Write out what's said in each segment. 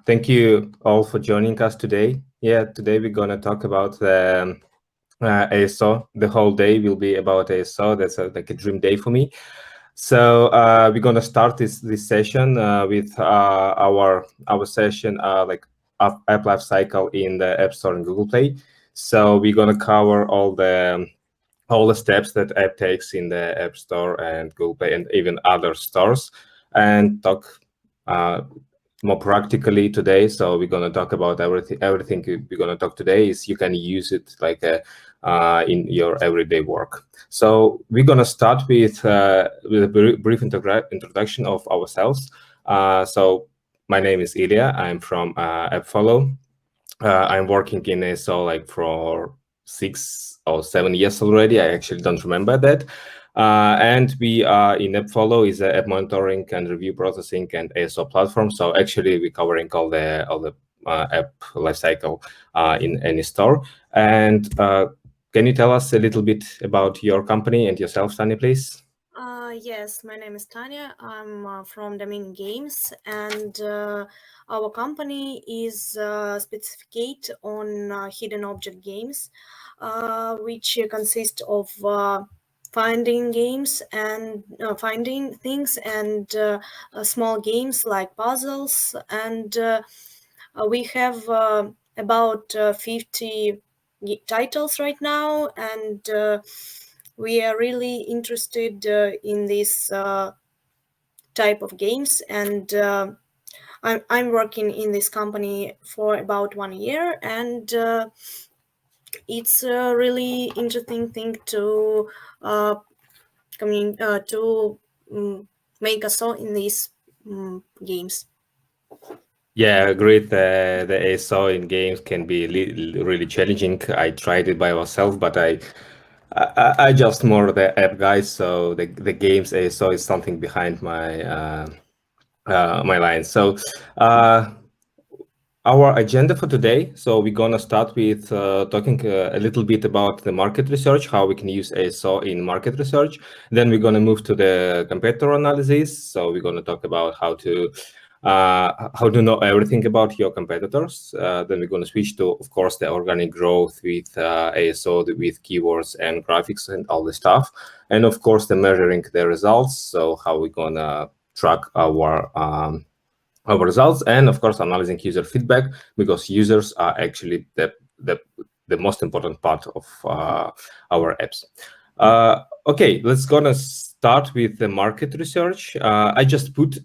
Thank you all for joining us today. Today we're going to talk about the ASO. The whole day will be about ASO. That's like a dream day for me. So we're going to start this session with our session like app lifecycle in the App Store and Google Play. So we're going to cover all the steps that app takes in the App Store and Google Play and even other stores, and talk more practically today. So we're going to talk about everything we're going to talk today is you can use it like in your everyday work. So we're going to start with a brief introduction of ourselves. So my name is Ilya. I'm from AppFollow. I'm working in ASO like for 6 or 7 years already. I actually don't remember that. And we are in AppFollow is a app monitoring and review processing and ASO platform. So actually we're covering all the app lifecycle in any store. And can you tell us a little bit about your company and yourself, Tanya, please? Yes, my name is Tanya. I'm from Domain Games, and our company is specificate on hidden object games, which consist of finding games and finding things and small games like puzzles. And we have about 50 titles right now, and we are really interested in this type of games, and I'm working in this company for about 1 year, and it's a really interesting thing to make a song in these games. Yeah, agreed. The ASO in games can be really challenging. I tried it by myself, but I just more the app guy. So the games ASO is something behind my my line. So our agenda for today. So we're gonna start with talking a little bit about the market research, how we can use ASO in market research. Then we're gonna move to the competitor analysis. So we're gonna talk about how to know everything about your competitors. Then we're going to switch to, of course, the organic growth with ASO, with keywords and graphics and all the stuff. And of course, the measuring the results. So how we're going to track our results, and of course, analyzing user feedback, because users are actually the most important part of our apps. Okay, let's gonna start with the market research. I just put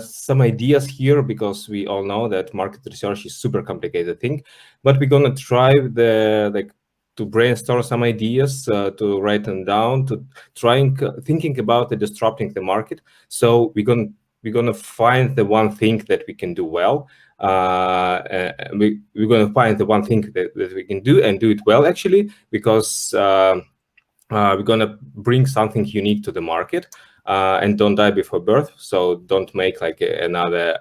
some ideas here because we all know that market research is super complicated thing, but we're gonna try to brainstorm some ideas, to write them down, to trying thinking about the disrupting the market. So we're gonna find the one thing that we can do well. We're gonna find the one thing that we can do and do it well, actually, because we're gonna bring something unique to the market. And don't die before birth. So don't make like another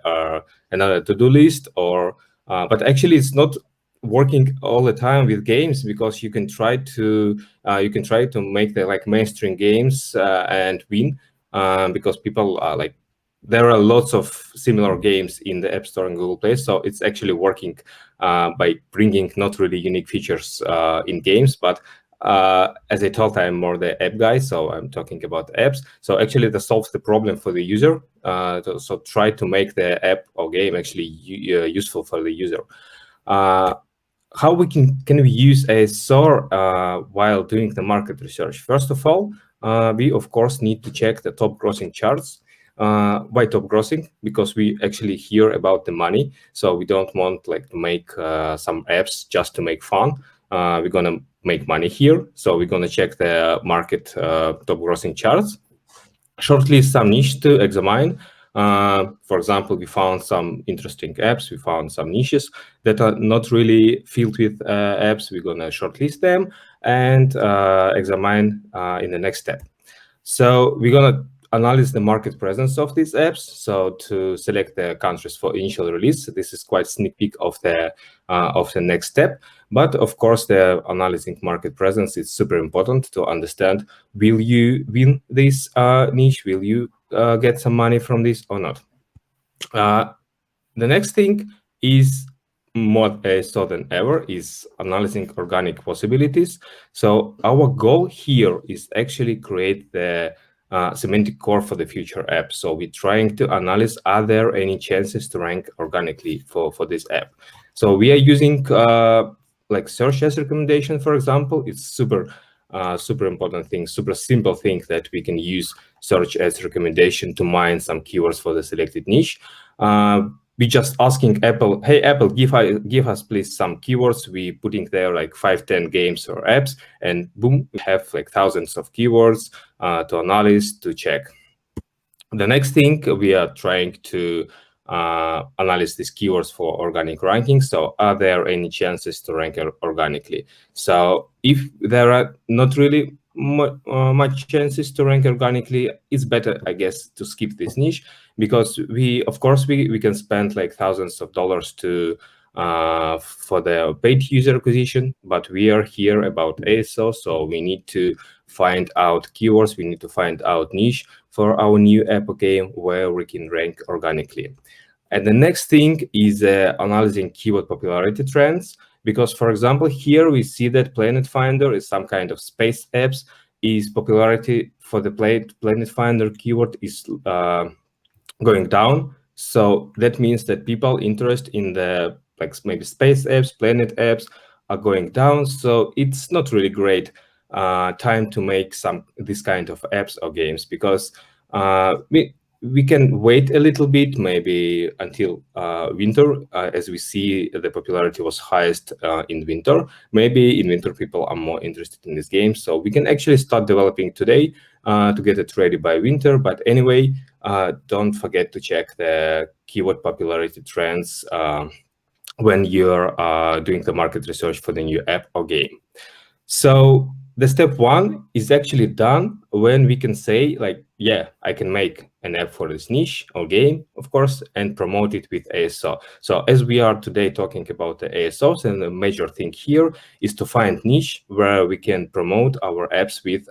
to-do list, or but actually it's not working all the time with games, because you can try to make the like mainstream games and win, because people are like, there are lots of similar games in the App Store and Google Play. So it's actually working by bringing not really unique features in games, but as I told, I'm more the app guy, so I'm talking about apps. So actually, that solves the problem for the user. So try to make the app or game actually useful for the user. How we can we use a SOAR while doing the market research? First of all, we of course need to check the top grossing charts. Why top grossing? Because we actually hear about the money, so we don't want like to make some apps just to make fun. We're gonna make money here, so we're gonna check the market top grossing charts. Shortlist some niche to examine. For example, we found some interesting apps. We found some niches that are not really filled with apps. We're gonna shortlist them and examine in the next step. So we're gonna analyze the market presence of these apps. So to select the countries for initial release, this is quite sneak peek of the next step. But of course, the analyzing market presence is super important to understand: will you win this niche? Will you get some money from this or not? The next thing is more so than ever is analyzing organic possibilities. So our goal here is actually create the semantic core for the future app. So we're trying to analyze, are there any chances to rank organically for this app? So we are using like search as recommendation, for example. It's super important thing, super simple thing that we can use search as recommendation to mine some keywords for the selected niche. We just asking Apple, hey Apple, give us please some keywords. We putting there like 5-10 games or apps, and boom, we have like thousands of keywords to analyze, to check. The next thing, we are trying to analyze these keywords for organic ranking. So are there any chances to rank organically? So if there are not really much chances to rank organically, it's better, I guess, to skip this niche, because of course we can spend like thousands of dollars to for the paid user acquisition, but we are here about ASO, so we need to find out keywords, we need to find out niche for our new app game where we can rank organically. And the next thing is analyzing keyword popularity trends, because for example, here we see that Planet Finder is some kind of space apps, is popularity for the Planet Finder keyword is going down. So that means that people interest in the like maybe space apps, planet apps are going down. So it's not really great time to make this kind of apps or games, because we can wait a little bit, maybe until winter, as we see the popularity was highest in winter. Maybe in winter people are more interested in this game, so we can actually start developing today to get it ready by winter. But anyway, don't forget to check the keyword popularity trends when you're doing the market research for the new app or game. So the step one is actually done when we can say like, yeah, I can make an app for this niche or game, of course, and promote it with ASO. So as we are today talking about the ASOs, and the major thing here is to find niche where we can promote our apps with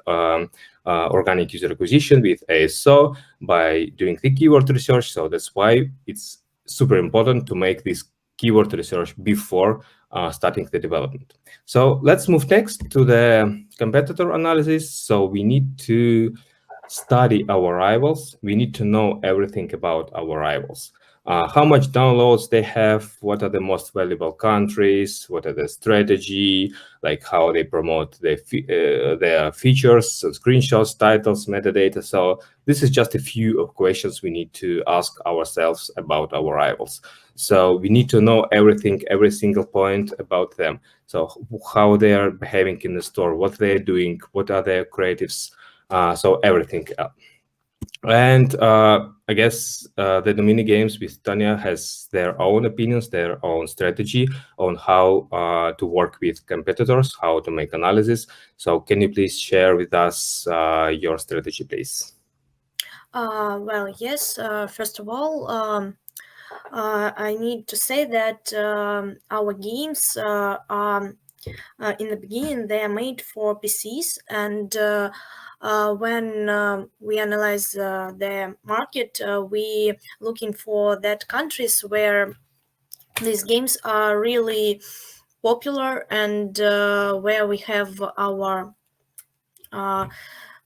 organic user acquisition with ASO by doing the keyword research. So that's why it's super important to make this keyword research before starting the development. So let's move next to the competitor analysis. So we need to study our rivals. We need to know everything about our rivals. How much downloads they have, what are the most valuable countries, what are the strategy, like how they promote their features, screenshots, titles, metadata. So this is just a few of questions we need to ask ourselves about our rivals. So we need to know everything, every single point about them. So how they are behaving in the store, what they're doing, what are their creatives, so everything. And I guess the mini games with Tanya has their own opinions, their own strategy on how to work with competitors, how to make analysis. So can you please share with us your strategy, please? Well, yes. First of all, I need to say that our games are in the beginning they are made for PCs, and when we analyze the market, we looking for that countries where these games are really popular, and where we have our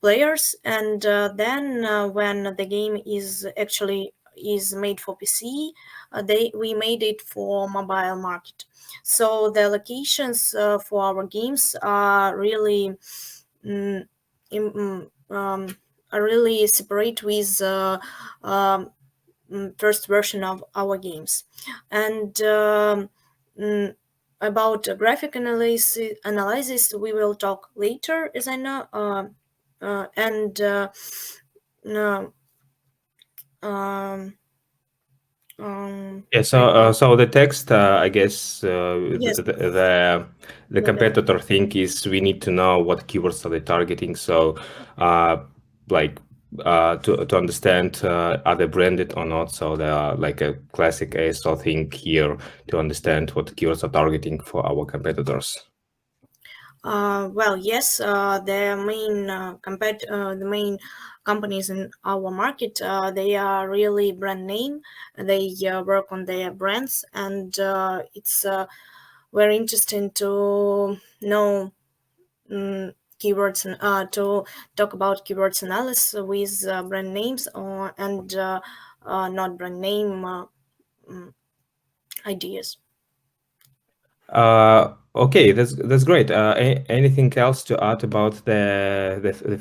players. And then when the game is actually is made for PC, we made it for mobile market. So the locations for our games are really are really separate with first version of our games. And about graphic analysis we will talk later, as I know. And no, Yeah, so the text, I guess, yes, the competitor thing is we need to know what keywords are they targeting. So, like to understand are they branded or not. So there are like a classic ASO thing here to understand what keywords are targeting for our competitors. Well, yes, the main companies in our market, they are really brand name. They work on their brands, and it's very interesting to know keywords and to talk about keywords analysis with brand names or and not brand name mm, ideas. Okay, that's great. Anything else to add about the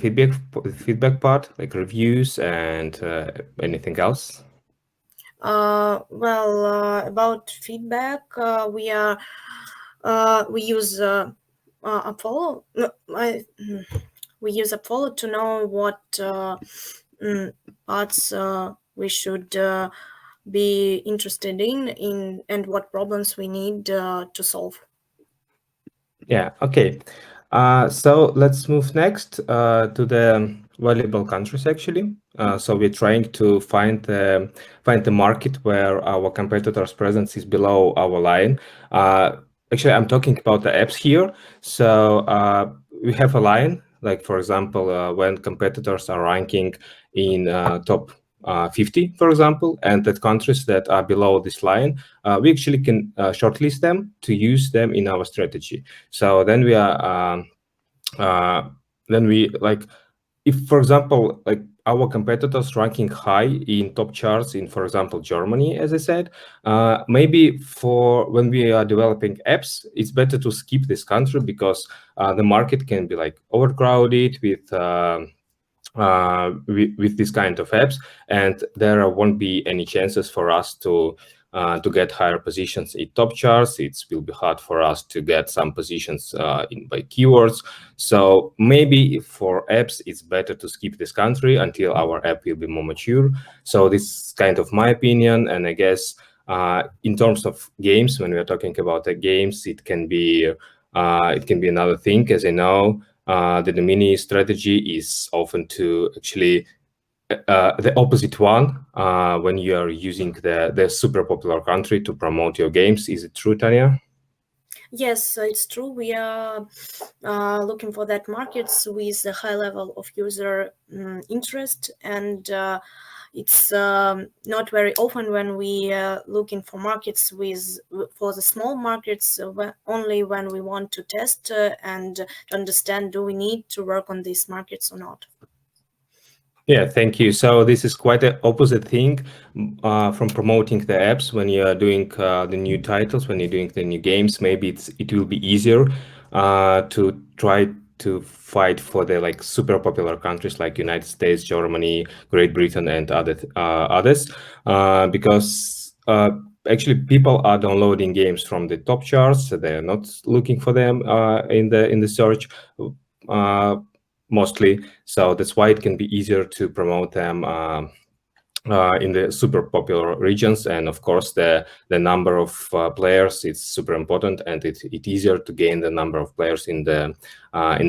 feedback part, like reviews and anything else? Well, about feedback, we use Apollo. No, we use Apollo to know what mm, parts we should be interested in and what problems we need to solve. Yeah, okay. So let's move next to the valuable countries actually. So we're trying to find the market where our competitors' presence is below our line. Actually, I'm talking about the apps here. So we have a line, like for example, when competitors are ranking in top 50, for example, and that countries that are below this line, we actually can shortlist them to use them in our strategy. So then we are then we like, if for example, like our competitors ranking high in top charts in, for example, Germany, as I said, maybe for when we are developing apps, it's better to skip this country because the market can be like overcrowded with this kind of apps, and there won't be any chances for us to get higher positions in top charts. It will be hard for us to get some positions by keywords. So maybe for apps, it's better to skip this country until our app will be more mature. So this is kind of my opinion, and I guess in terms of games, when we are talking about the games, it can be another thing, as I know. The mini strategy is often to actually the opposite one when you are using the super popular country to promote your games. Is it true, Tanya? Yes, it's true. We are looking for that markets with a high level of user interest, and it's not very often when we looking for markets with for the small markets only when we want to test and to understand do we need to work on these markets or not. Yeah, thank you. So this is quite an opposite thing from promoting the apps. When you are doing the new titles, when you're doing the new games, maybe it will be easier to try to fight for the like super popular countries like United States, Germany, Great Britain, and others, because actually people are downloading games from the top charts. So they're not looking for them in the search. Uh, Mostly. So that's why it can be easier to promote them in the super popular regions. And of course, the number of players is super important, and it's easier to gain the number of players in the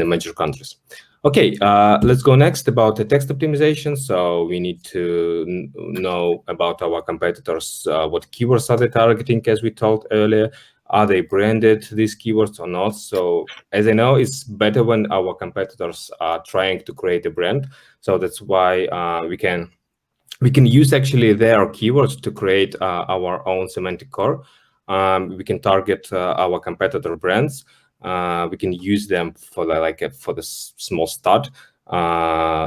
major countries. Okay, let's go next about the text optimization. So we need to know about our competitors, what keywords are they targeting, as we told earlier. Are they branded, these keywords, or not? So as I know, it's better when our competitors are trying to create a brand. So that's why we can use actually their keywords to create our own semantic core. We can target our competitor brands. We can use them for for the small stud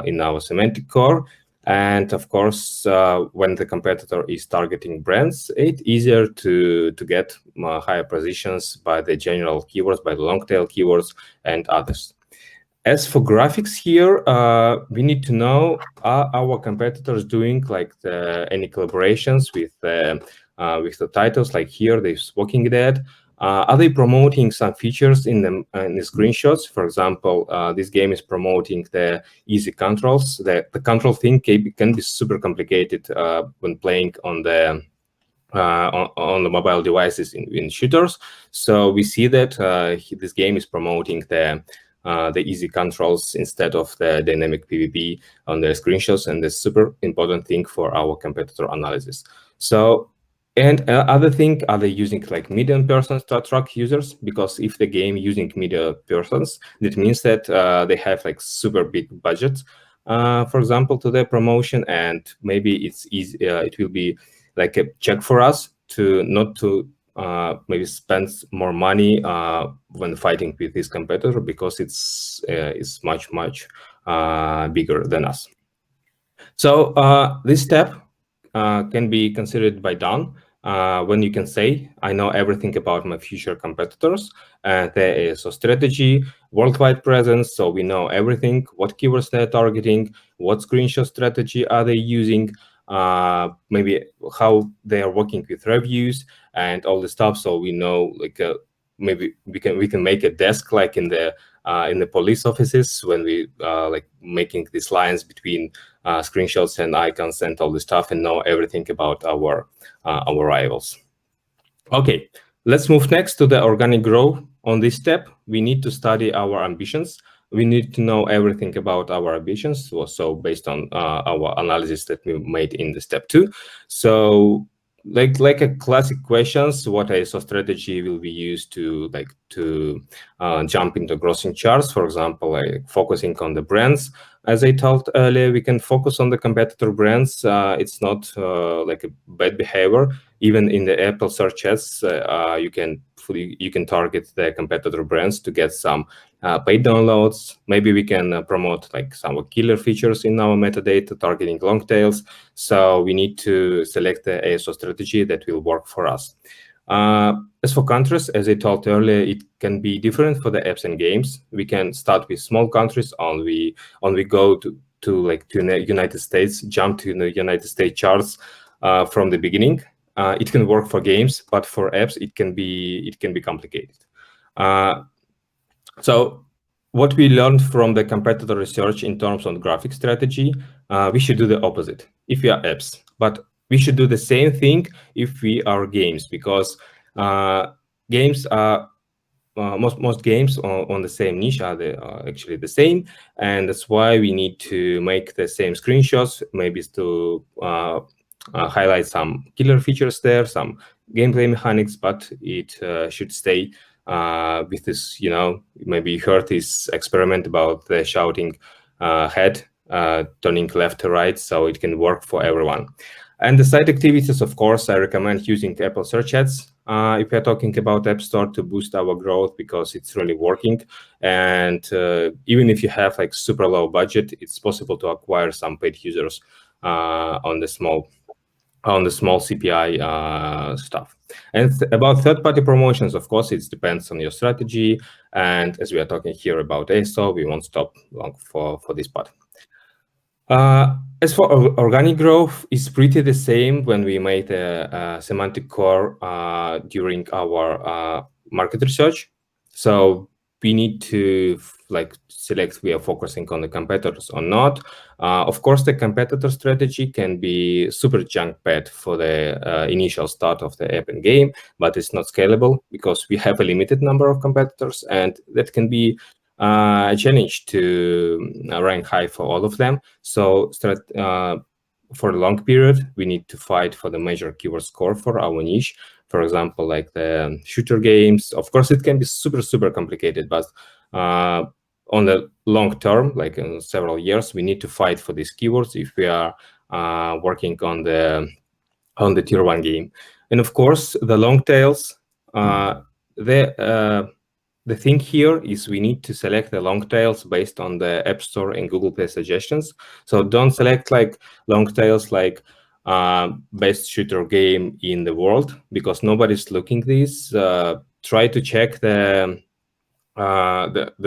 in our semantic core. And of course, when the competitor is targeting brands, it's easier to get higher positions by the general keywords, by the long tail keywords, and others. As for graphics here, we need to know, are our competitors doing like any collaborations with the titles? Like here, they're Walking Dead. Are they promoting some features in the screenshots? For example, this game is promoting the easy controls. The control thing can be super complicated when playing on the on the mobile devices in shooters. So we see that this game is promoting the easy controls instead of the dynamic PvP on the screenshots, and that's super important thing for our competitor analysis. So And other thing, are they using like medium persons to attract users? Because if the game using media persons, that means that they have like super big budgets, for example, to their promotion, and maybe it's easy. It will be like a check for us to not to maybe spend more money when fighting with this competitor, because it's much bigger than us. So this step can be considered by done when you can say, I know everything about my future competitors, and there is a strategy, worldwide presence, so we know everything, what keywords they're targeting, what screenshot strategy are they using, maybe how they are working with reviews and all the stuff, so we know like maybe we can make a desk like in the police offices when we like making these lines between screenshots and icons and all this stuff, and know everything about our rivals. Okay, let's move next to the organic growth. On this step, we need to study our ambitions. We need to know everything about our ambitions. So based on our analysis that we made in the step 2. So like a classic questions, what ISO strategy will be used to jump into grossing charts, for example, like focusing on the brands. As I told earlier, we can focus on the competitor brands. It's not like a bad behavior. Even in the Apple search ads, you can target the competitor brands to get some paid downloads. Maybe we can promote like some killer features in our metadata, targeting long tails. So we need to select the ASO strategy that will work for us. As for countries, as I told earlier, it can be different for the apps and games. We can start with small countries, and we go to the United States, jump to the United States charts from the beginning. It can work for games, but for apps, it can be complicated. So what we learned from the competitor research in terms of graphic strategy, we should do the opposite if we are apps, but we should do the same thing if we are games, because games are most games on the same niche are actually the same, and that's why we need to make the same screenshots, maybe to highlight some killer features there, some gameplay mechanics, but it should stay with this, maybe you heard this experiment about the shouting head turning left to right, so it can work for everyone. And the site activities, of course, I recommend using Apple search ads if we're talking about App Store to boost our growth, because it's really working. And even if you have like super low budget, it's possible to acquire some paid users on the small CPI stuff. And about third-party promotions, of course, it depends on your strategy. And as we are talking here about ASO, we won't stop long for this part. As for organic growth, it's pretty the same when we made a semantic core during our market research. So we need to select we are focusing on the competitors or not. Of course, the competitor strategy can be super junk pad for the initial start of the app and game, but it's not scalable because we have a limited number of competitors, and that can be a challenge to rank high for all of them. So for a long period, we need to fight for the major keyword score for our niche. For example, like the shooter games. Of course, it can be super complicated, but on the long term, like in several years, we need to fight for these keywords if we are working on the tier 1 game. And of course, the long tails, the thing here is we need to select the long tails based on the App Store and Google Play suggestions. So don't select like long tails like best shooter game in the world, because nobody's looking this. Try to check the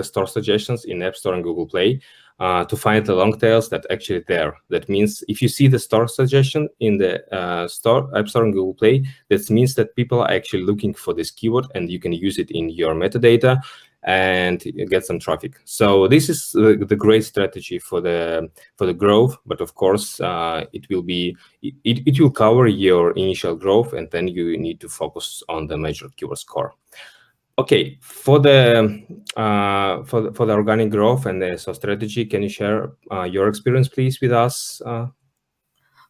store suggestions in App Store and Google Play to find the long tails that actually there. That means if you see the store suggestion in the App Store and Google Play, that means that people are actually looking for this keyword, and you can use it in your metadata and get some traffic. So this is the great strategy for the growth. But of course, it will cover your initial growth, and then you need to focus on the major keyword score. Okay, for the organic growth and the SEO strategy, can you share your experience, please, with us?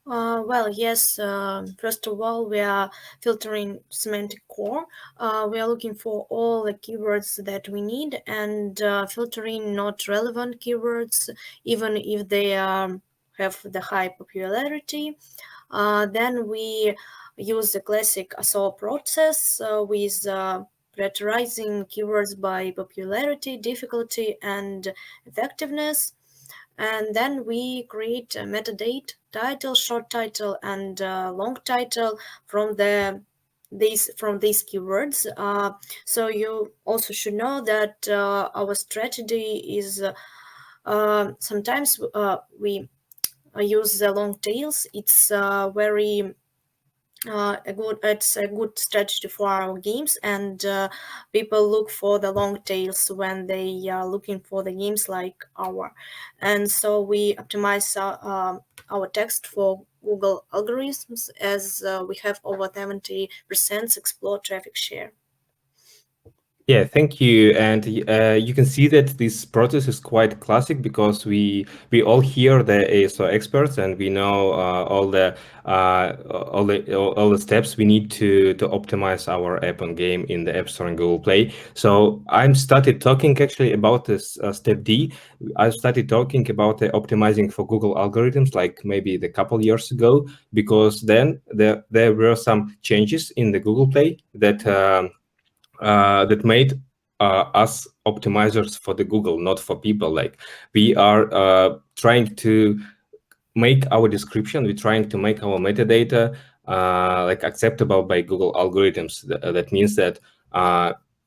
Well, yes. First of all, we are filtering semantic core. We are looking for all the keywords that we need and filtering not relevant keywords, even if they have the high popularity. Then we use the classic ASO process with prioritizing keywords by popularity, difficulty, and effectiveness. And then we create a metadata, title, short title, and long title from these keywords. So you also should know that our strategy is sometimes we use the long tails. It's a good strategy for our games, and people look for the long tails when they are looking for the games like our. And so we optimize our text for Google algorithms, as we have over 70% explore traffic share. Yeah, thank you. And you can see that this process is quite classic because we all hear the ASO experts and we know all the steps we need to optimize our app and game in the App Store and Google Play. So I'm started talking actually about this step D. I started talking about the optimizing for Google algorithms like maybe the couple years ago, because then there were some changes in the Google Play that made us optimizers for the Google, not for people. Like we are trying to make our description, we're trying to make our metadata like acceptable by Google algorithms. That means that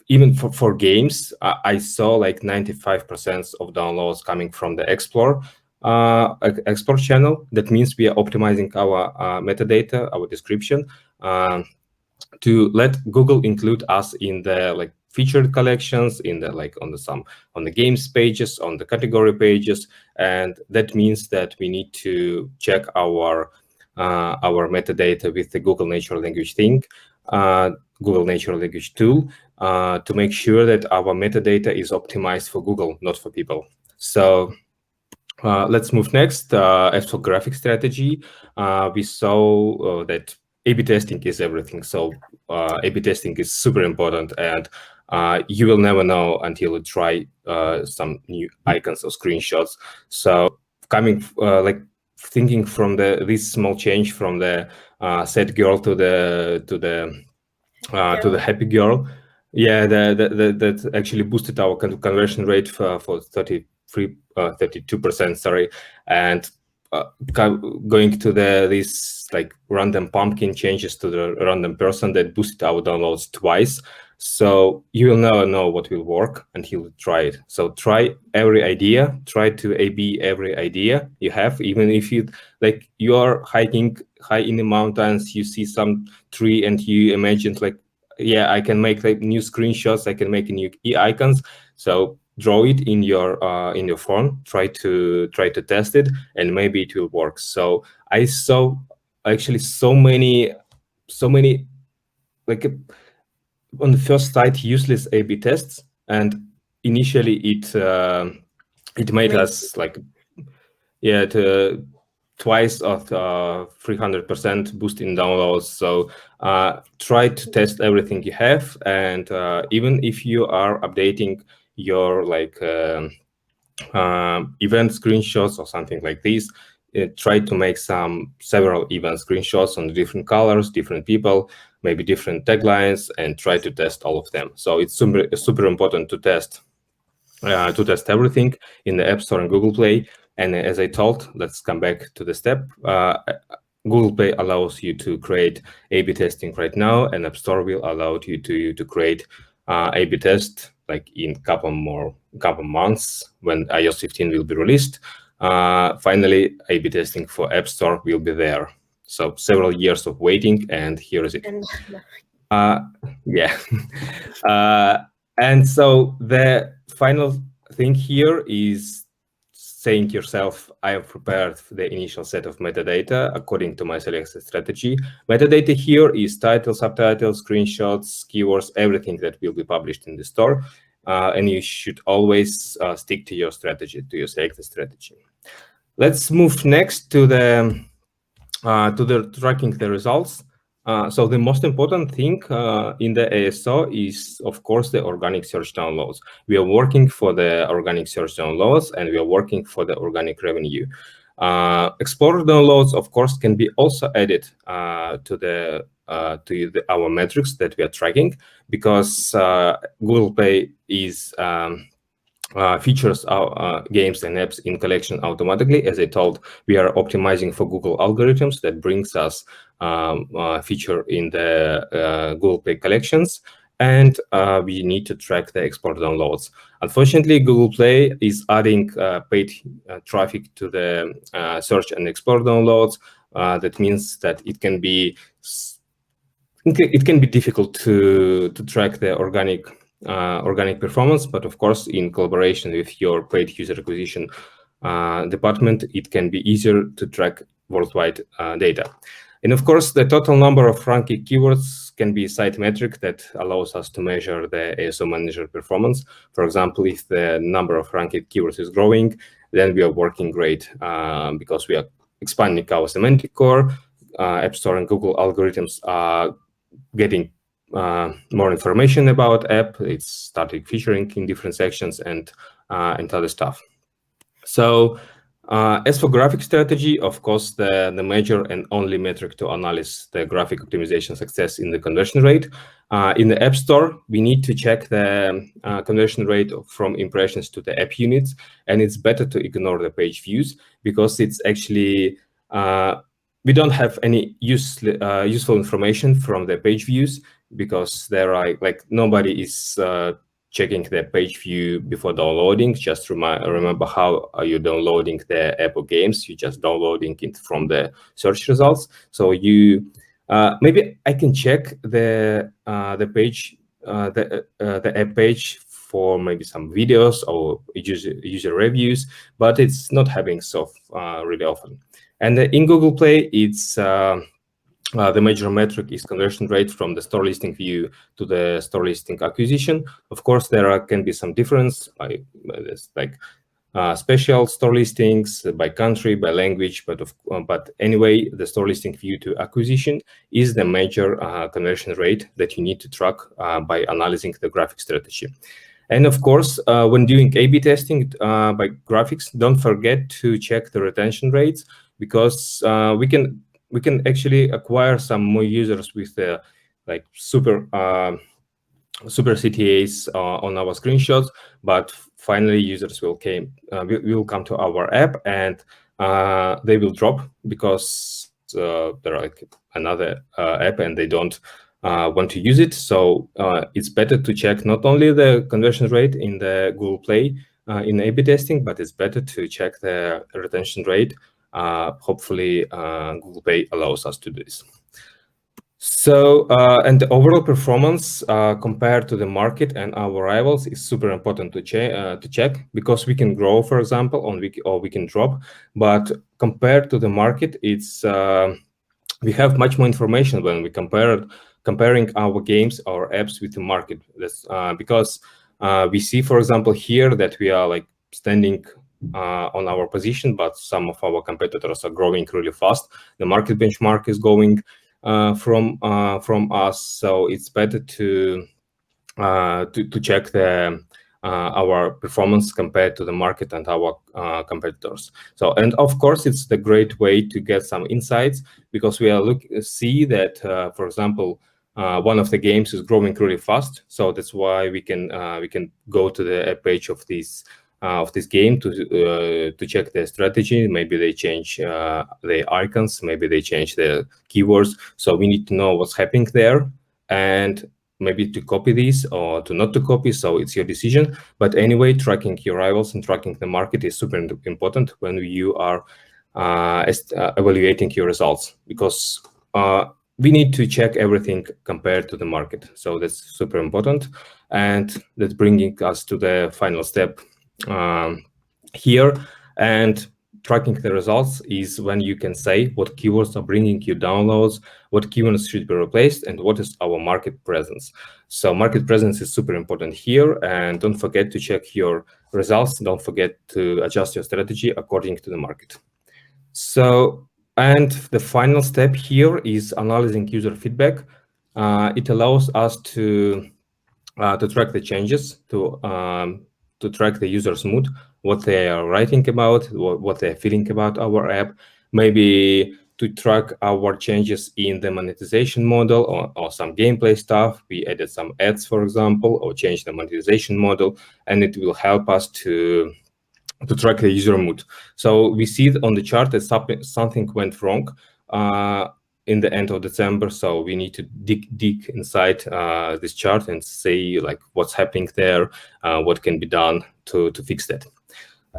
even for games, I saw like 95% of downloads coming from the Explore channel. That means we are optimizing our metadata, our description. To let Google include us in the like featured collections, in the like on the games pages, on the category pages, and that means that we need to check our metadata with the Google Natural Language thing, Google Natural Language tool, to make sure that our metadata is optimized for Google, not for people. So let's move next. As for graphic strategy, we saw that A/B testing is everything. So A/B testing is super important, and you will never know until you try some new icons or screenshots. So coming like thinking from this small change from the sad girl to the happy girl. Yeah, that actually boosted our conversion rate for 32%, sorry. And going to this like random pumpkin changes to the random person that boosted our downloads twice. So you will never know what will work until you try it. So try every idea, try to A/B every idea you have, even if you are hiking high in the mountains, you see some tree and you imagine like, yeah, I can make like new screenshots, I can make new icons. So draw it in your phone, try to test it, and maybe it will work. So I saw actually so many like on the first site useless A/B tests, and initially it made us like twice of 300% boost in downloads. So try to test everything you have, and even if you are updating your like event screenshots or something like this, try to make several event screenshots on different colors, different people, maybe different taglines, and try to test all of them. So it's super important to test everything in the App Store and Google Play. And as I told, let's come back to the step. Google Play allows you to create A/B testing right now, and App Store will allow you to create A/B test like in couple months when iOS 15 will be released. Finally, A/B testing for App Store will be there. So several years of waiting, and here is it. Yeah. And so the final thing here is saying to yourself, I have prepared the initial set of metadata according to my selected strategy. Metadata here is title, subtitles, screenshots, keywords, everything that will be published in the store. And you should always stick to your strategy, to your selected strategy. Let's move next to the to the tracking the results. So the most important thing in the ASO is, of course, the organic search downloads. We are working for the organic search downloads, and we are working for the organic revenue. Explorer downloads, of course, can be also added to our metrics that we are tracking, because Google Play is features our games and apps in collection automatically. As I told, we are optimizing for Google algorithms that brings us feature in the Google Play collections, and we need to track the export downloads. Unfortunately, Google Play is adding paid traffic to the search and export downloads. That means that it can be difficult to track the organic performance, but of course, in collaboration with your paid user acquisition department, it can be easier to track worldwide data. And of course, the total number of ranked keywords can be a site metric that allows us to measure the ASO manager performance. For example, if the number of ranked keywords is growing, then we are working great because we are expanding our semantic core. App Store and Google algorithms are getting more information about app. It's started featuring in different sections and other stuff. So as for graphic strategy, of course, the major and only metric to analyze the graphic optimization success in the conversion rate. In the App Store, we need to check the conversion rate from impressions to the app units, and it's better to ignore the page views, because it's actually we don't have any useful information from the page views, because there are nobody is checking the page view before downloading. Just remember how are you downloading the Apple games? You're just downloading it from the search results. So you maybe I can check the page, the app page for maybe some videos or user reviews, but it's not happening so really often. And in Google Play, it's the major metric is conversion rate from the store listing view to the store listing acquisition. Of course, there can be some difference, like special store listings by country, by language, but anyway, the store listing view to acquisition is the major conversion rate that you need to track by analyzing the graphic strategy. And of course, when doing A/B testing by graphics, don't forget to check the retention rates, because we can actually acquire some more users with the super CTAs on our screenshots, but finally users will come to our app, and they will drop because they're another app and they don't want to use it. So it's better to check not only the conversion rate in the Google Play in A/B testing, but it's better to check the retention rate. Hopefully, Google Pay allows us to do this. So, and the overall performance compared to the market and our rivals is super important to check, because we can grow, for example, or we can drop. But compared to the market, it's we have much more information when we comparing our games, our apps with the market. That's because we see, for example, here that we are standing on our position, but some of our competitors are growing really fast. The market benchmark is going from us, so it's better to check our performance compared to the market and our competitors. So, and of course, it's the great way to get some insights, because we see that, for example, one of the games is growing really fast. So that's why we can go to the app page of this game to check their strategy. Maybe they change their icons, maybe they change their keywords. So we need to know what's happening there, and maybe to copy these or to not to copy. So it's your decision. But anyway, tracking your rivals and tracking the market is super important when you are evaluating your results, because we need to check everything compared to the market. So that's super important. And that's bringing us to the final step here. And tracking the results is when you can say what keywords are bringing you downloads, what keywords should be replaced, and what is our market presence. So market presence is super important here. And don't forget to check your results. Don't forget to adjust your strategy according to the market. So And the final step here is analyzing user feedback. It allows us to track the changes, to track the user's mood, what they are writing about, what they're feeling about our app, maybe to track our changes in the monetization model or some gameplay stuff. We added some ads, for example, or changed the monetization model, and it will help us to track the user mood. So we see on the chart that something went wrong in the end of December. So we need to dig inside this chart and see like what's happening there, what can be done to fix that.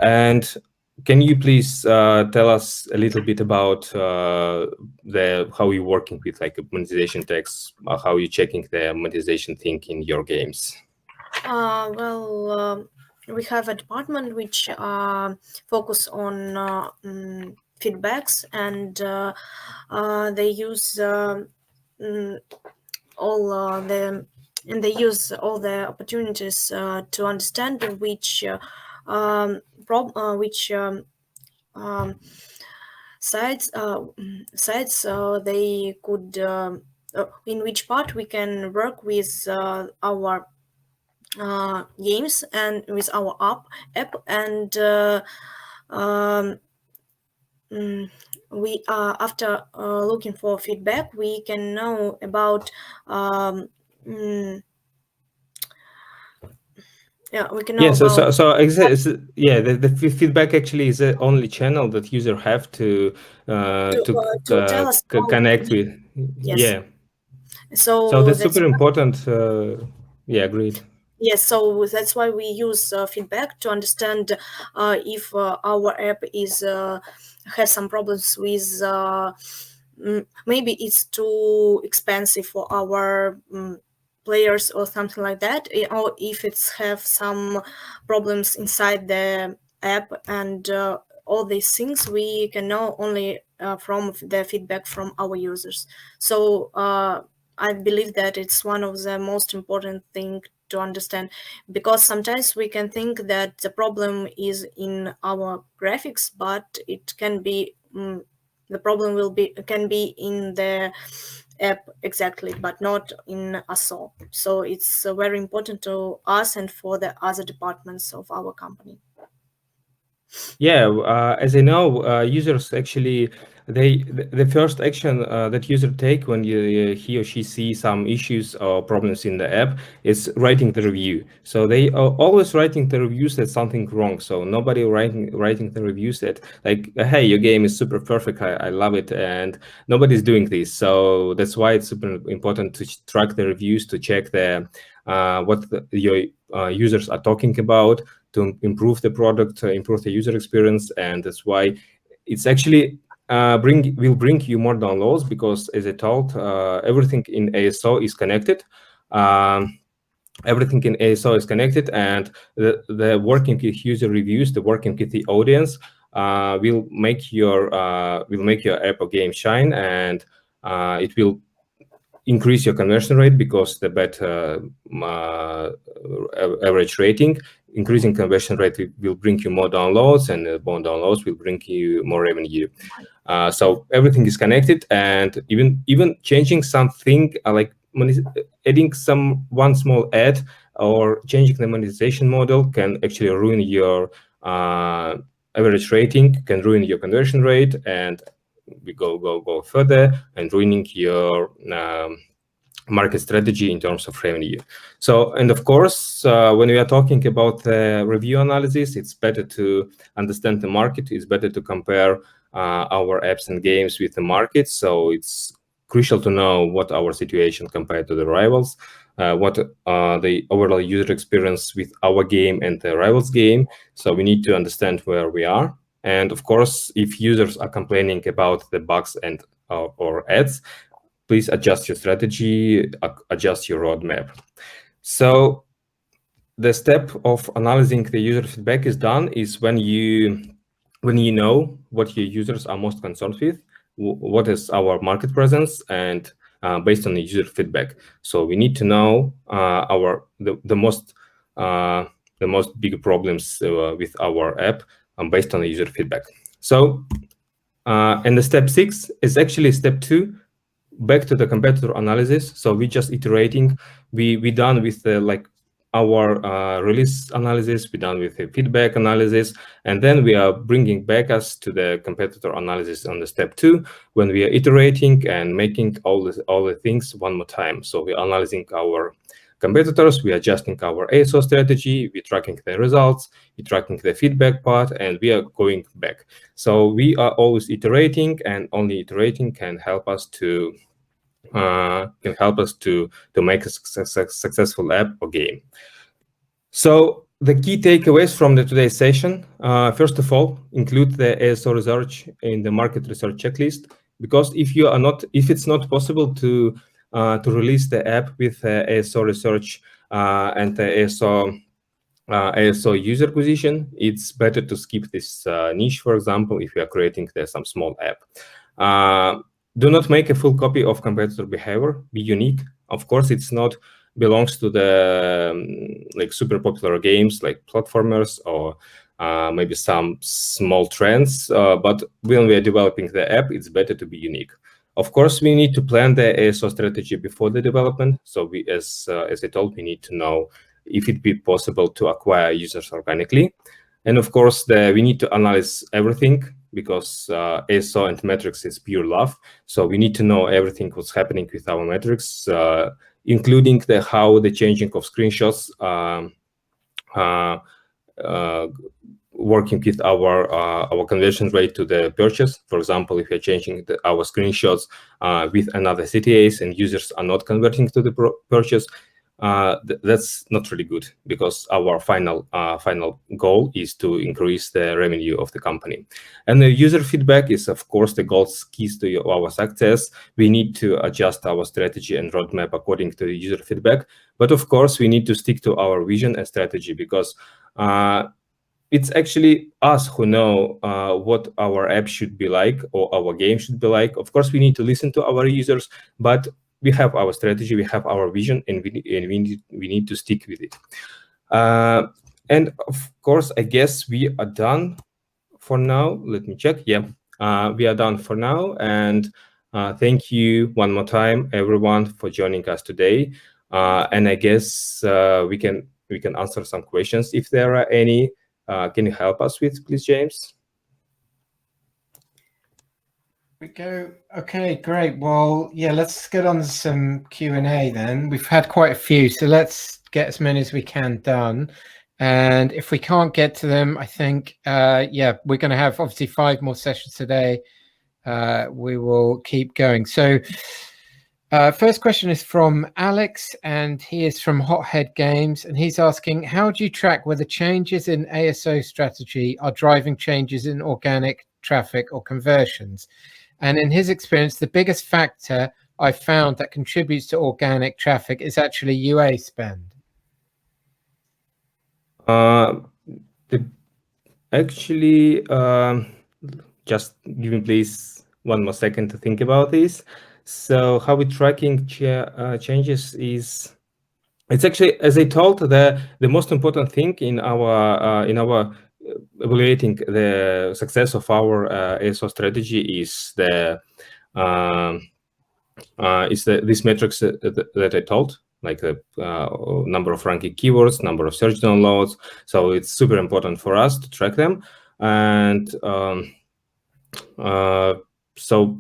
And can you please tell us a little bit about how you're working with like monetization text, how you're checking the monetization thing in your games? We have a department which focus on feedbacks, and they use they use all the opportunities to understand which sites they could in which part we can work with our games and with our app, and we after looking for feedback, we can know about we can know Yeah, about the feedback actually is the only channel that user have to tell us how connect with. yes. Yeah, so So that's that's super important. Yeah, agreed. yes, so that's why we use feedback to understand if our app is has some problems with maybe it's too expensive for our players or something like that, or if it's have some problems inside the app, and all these things we can know only from the feedback from our users. So I believe that it's one of the most important thing to understand, because sometimes we can think that the problem is in our graphics, but it can be the problem can be in the app exactly, but not in us all. So it's very important to us and for the other departments of our company. Yeah, as I know, users actually the first action that user take when he or she see some issues or problems in the app is writing the review. So they are always writing the reviews that something wrong. So nobody writing the reviews that like, hey, your game is super perfect, I love it, and nobody's doing this. So that's why it's super important to track the reviews, to check your users are talking about, to improve the product, improve the user experience. And that's why it's actually will bring you more downloads, because as I told, everything in ASO is connected. Everything in ASO is connected, and the working with user reviews, the working with the audience will make your app or game shine, and it will increase your conversion rate, because the better average rating, increasing conversion rate will bring you more downloads, and more downloads will bring you more revenue. So everything is connected, and even changing something like adding one small ad or changing the monetization model can actually ruin your average rating, can ruin your conversion rate, and we go further and ruining your market strategy in terms of revenue. So, and of course, when we are talking about review analysis, it's better to understand the market. It's better to compare our apps and games with the market. So it's crucial to know what our situation compared to the rivals, what the overall user experience with our game and the rivals game. So we need to understand where we are. And of course, if users are complaining about the bugs and or ads, please adjust your strategy, adjust your roadmap. So the step of analyzing the user feedback is done is when you know what your users are most concerned with, what is our market presence, and based on the user feedback. So we need to know the most big problems with our app based on the user feedback. So And the step 6 is actually step 2, back to the competitor analysis. So we just iterating. We done with the our release analysis. We done with the feedback analysis, and then we are bringing back us to the competitor analysis on the step 2 when we are iterating and making all the things one more time. So we're analyzing our competitors, we're adjusting our ASO strategy, we're tracking the results, we're tracking the feedback part, and we are going back. So we are always iterating, and only iterating can help us to make a successful app or game. So the key takeaways from today's session, first of all, include the ASO research in the market research checklist, because if it's not possible to release the app with ASO research and the ASO user acquisition, it's better to skip this niche. For example, if you are creating some small app. Do not make a full copy of competitor behavior. Be unique. Of course, it's not belongs to the super popular games like platformers or maybe some small trends. But when we are developing the app, it's better to be unique. Of course, we need to plan the ASO strategy before the development. So we, as I told, we need to know if it be possible to acquire users organically. And of course, we need to analyze everything, because ASO and metrics is pure love. So we need to know everything what's happening with our metrics, including how the changing of screenshots working with our conversion rate to the purchase. For example, if you're changing our screenshots with another CTAs and users are not converting to the purchase, that's not really good, because our final goal is to increase the revenue of the company. And the user feedback is, of course, the gold keys to our success. We need to adjust our strategy and roadmap according to the user feedback. But of course, we need to stick to our vision and strategy, because it's actually us who know what our app should be like or our game should be like. Of course, we need to listen to our users, but we have our strategy, we have our vision, and we need to stick with it. And of course, I guess we are done for now. Let me check. Yeah, we are done for now. And thank you one more time, everyone, for joining us today. And I guess we can answer some questions if there are any. Can you help us with, please, James? We go. Okay, great. Well, yeah, let's get on to some Q&A then. We've had quite a few, so let's get as many as we can done. And if we can't get to them, I think, yeah, we're going to have obviously 5 more sessions today. We will keep going. So first question is from Alex, and he is from Hothead Games, and he's asking, how do you track whether changes in ASO strategy are driving changes in organic traffic or conversions? And in his experience, the biggest factor I found that contributes to organic traffic is actually UA spend. Actually, just give me please one more second to think about this. So how we're tracking changes is, it's actually, as I told, the most important thing in our evaluating the success of our ASO strategy is these metrics that I told, like the number of ranking keywords, number of search downloads. So it's super important for us to track them. And so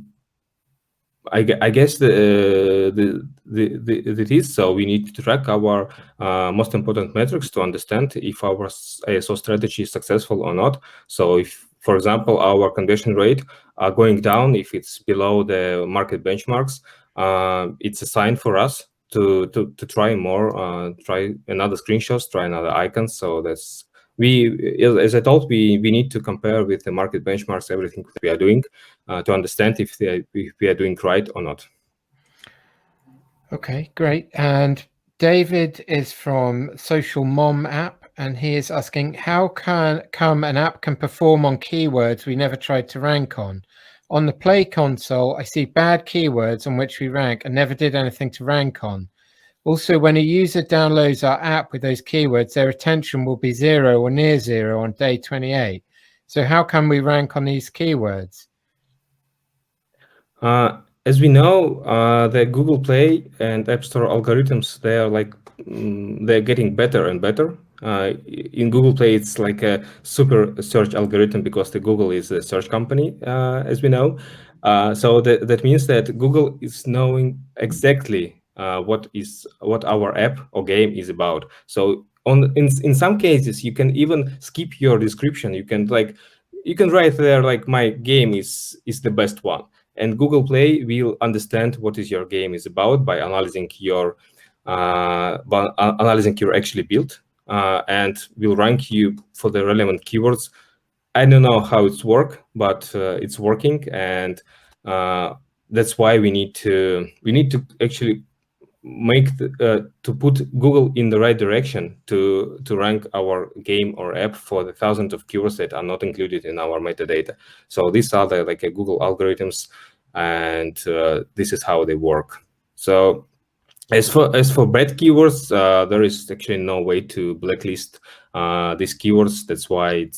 I guess it is. So we need to track our most important metrics to understand if our ASO strategy is successful or not. So if, for example, our conversion rate are going down, if it's below the market benchmarks, it's a sign for us to try more, try another screenshots, try another icons. So that's, as I told, we need to compare with the market benchmarks, everything that we are doing, to understand if we are doing right or not. Okay, great. And David is from Social Mom app, and he is asking, how come an app can perform on keywords we never tried to rank on? On the Play console, I see bad keywords on which we rank and never did anything to rank on. Also, when a user downloads our app with those keywords, their attention will be 0 or near 0 on day 28. So how can we rank on these keywords? As we know, the Google Play and App Store algorithms, they are like they're getting better and better. In Google Play, it's like a super search algorithm because the Google is a search company, as we know. So that means that Google is knowing exactly what our app or game is about. So in some cases, you can even skip your description. You can write there like my game is the best one, and Google Play will understand what is your game is about by analyzing your actually build, and will rank you for the relevant keywords. I don't know how it's but it's working, and that's why we need to actually to put Google in the right direction to rank our game or app for the thousands of keywords that are not included in our metadata. So these are the Google algorithms, and this is how they work. So as for bad keywords, there is actually no way to blacklist these keywords. That's why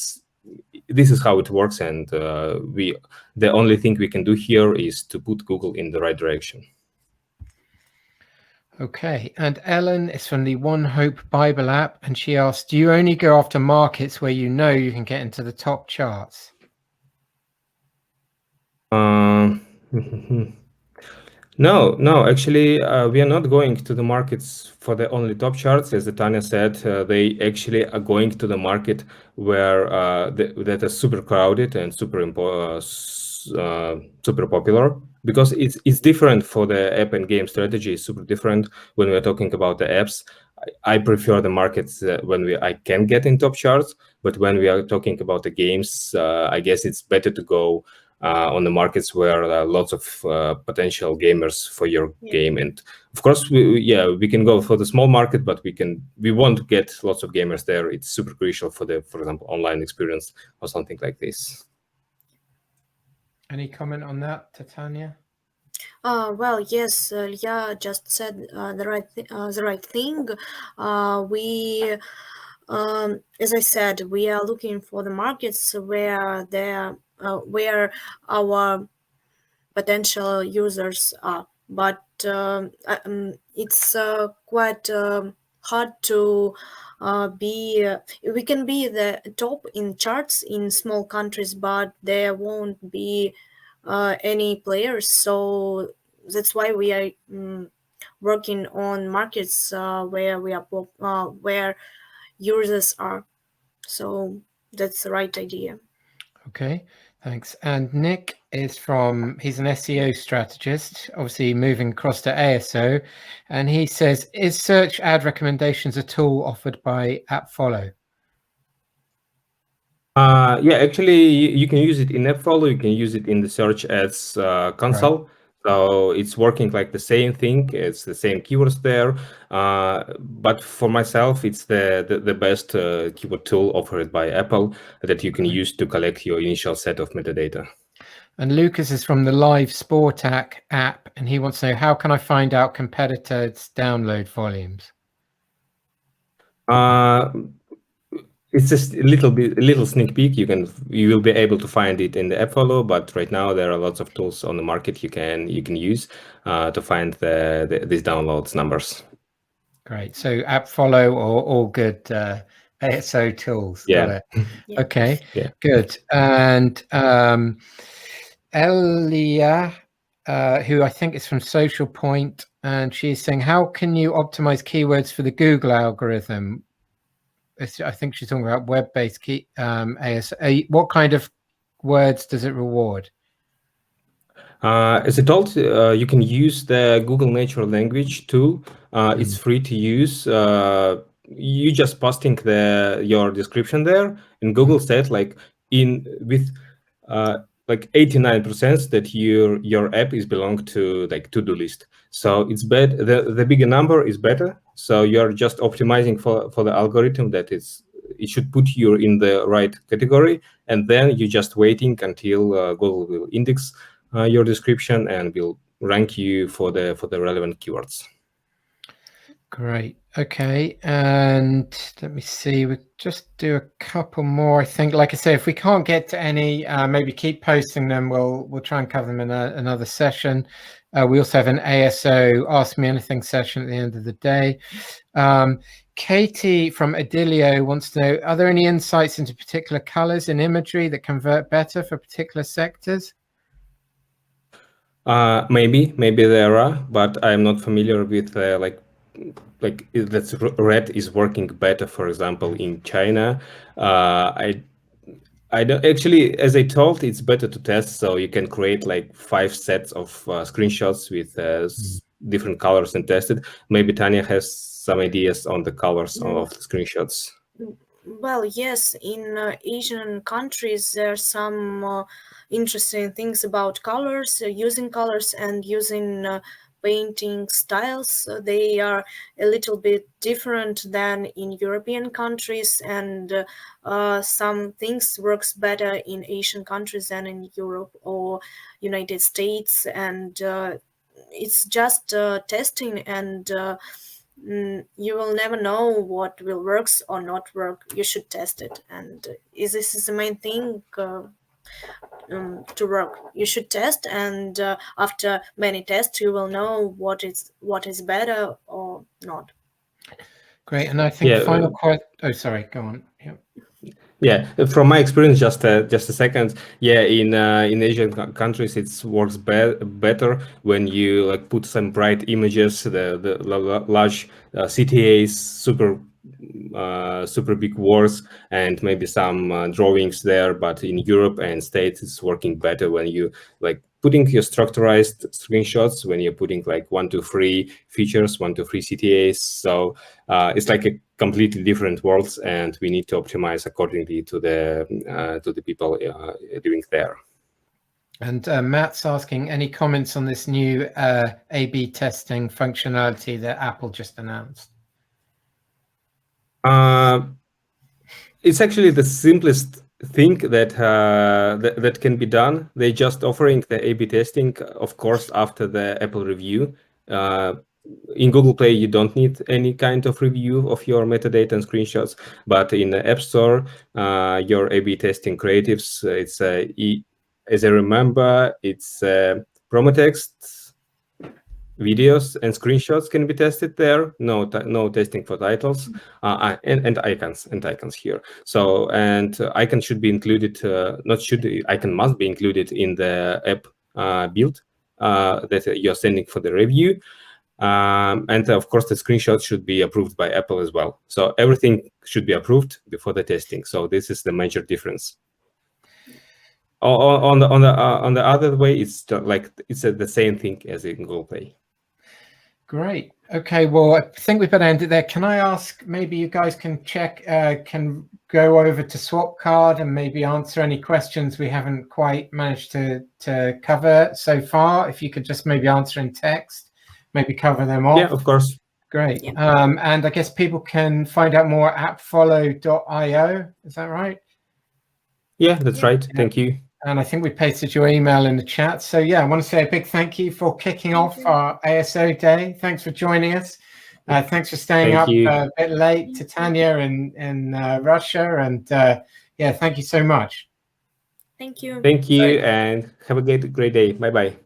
this is how it works, and the only thing we can do here is to put Google in the right direction. Okay, and Ellen is from the One Hope Bible app, and she asks, do you only go after markets where you know you can get into the top charts? No, actually, we are not going to the markets for the only top charts. As Tanya said, they actually are going to the market where that is super crowded and super popular, because it's different for the app and game strategy. It's super different when we're talking about the apps. I prefer the markets when I can get in top charts, but when we are talking about the games, I guess it's better to go on the markets where there are lots of potential gamers for your game. And of course, we can go for the small market, but we won't get lots of gamers there. It's super crucial for example, online experience or something like this. Any comment on that, Tanya? Well, yes, Ilya just said the right thing. We, as I said, we are looking for the markets where our potential users are, but it's quite hard to be. We can be the top in charts in small countries, but there won't be any players. So that's why we are working on markets where users are. So that's the right idea. Okay, thanks. And Nick is he's an SEO strategist, obviously moving across to ASO, and he says, is search ad recommendations a tool offered by AppFollow? Yeah, actually, you can use it in AppFollow. You can use it in the search ads console. Right. So it's working like the same thing. It's the same keywords there. But for myself, it's the best keyword tool offered by Apple that you can use to collect your initial set of metadata. And Lucas is from the Live Sport app, and he wants to know, how can I find out competitors' download volumes? It's just a little sneak peek. You will be able to find it in the AppFollow, but right now there are lots of tools on the market you can use to find these downloads numbers. Great. So AppFollow or all good ASO tools. Yeah. Got it. Yeah. Okay. Yeah. Good. And Elia, who I think is from Social Point, and she's saying, how can you optimize keywords for the Google algorithm? I think she's talking about web-based ASO. What kind of words does it reward? As I told, you can use the Google Natural Language tool. It's free to use. You just posting your description there, and Google said like with 89% that your app is belong to like to-do list. So it's better. The bigger number is better. So you're just optimizing for the algorithm that it should put you in the right category, and then you're just waiting until Google will index your description and will rank you for the relevant keywords. Great. Okay, and let me see. We'll just do a couple more. I think, like I say, if we can't get to any, maybe keep posting them. We'll try and cover them in another session. We also have an ASO Ask Me Anything session at the end of the day. Katie from Adilio wants to know: are there any insights into particular colors in imagery that convert better for particular sectors? Maybe there are, but I'm not familiar with like that's red is working better, for example, in China. I don't actually, as I told, it's better to test. So you can create like 5 sets of screenshots with different colors and test it. Maybe Tanya has some ideas on the colors of the screenshots. Well, yes, in Asian countries, there are some interesting things about colors, using colors and using painting styles. They are a little bit different than in European countries, and some things works better in Asian countries than in Europe or United States, and it's just testing and you will never know what will works or not work. You should test it, and this is the main thing to work. You should test, and after many tests, you will know what is better or not. Great, and I think final question. Oh, sorry, go on. Yeah. Yeah, from my experience, just a second. Yeah, in Asian countries, it works better when you like put some bright images, the large CTAs, super big words, and maybe some drawings there. But in Europe and States, it's working better when you like putting your structurized screenshots, when you're putting like 1, 2, 3 features, 1, 2, 3 CTAs. So it's like a completely different worlds, and we need to optimize accordingly to the people doing there. And Matt's asking, any comments on this new A/B testing functionality that Apple just announced? It's actually the simplest thing that can be done. They just offering the A/B testing, of course, after the Apple review. In Google Play, you don't need any kind of review of your metadata and screenshots, but in the App Store, your A/B testing creatives, it's as I remember, it's promo text, videos and screenshots can be tested there. No testing for titles and icons here. So icon should be included. Icon must be included in the app build that you're sending for the review. And of course, the screenshot should be approved by Apple as well. So everything should be approved before the testing. So this is the major difference. On the other way, it's like it's the same thing as in Google Play. Great. Okay, well, I think we better end it there. Can I ask, maybe you guys can check, can go over to Swapcard and maybe answer any questions we haven't quite managed to cover so far? If you could just maybe answer in text, maybe cover them off. Yeah, of course. Great. Yeah. And I guess people can find out more at appfollow.io. Is that right? Yeah, that's right. Yeah. Thank you. And I think we pasted your email in the chat. So yeah, I want to say a big thank you for kicking off our ASO day. Thanks for joining us. Thanks for staying up a bit late, to Tanya in Russia. And yeah, thank you so much. Thank you. Thank you, and have a great day. Bye-bye.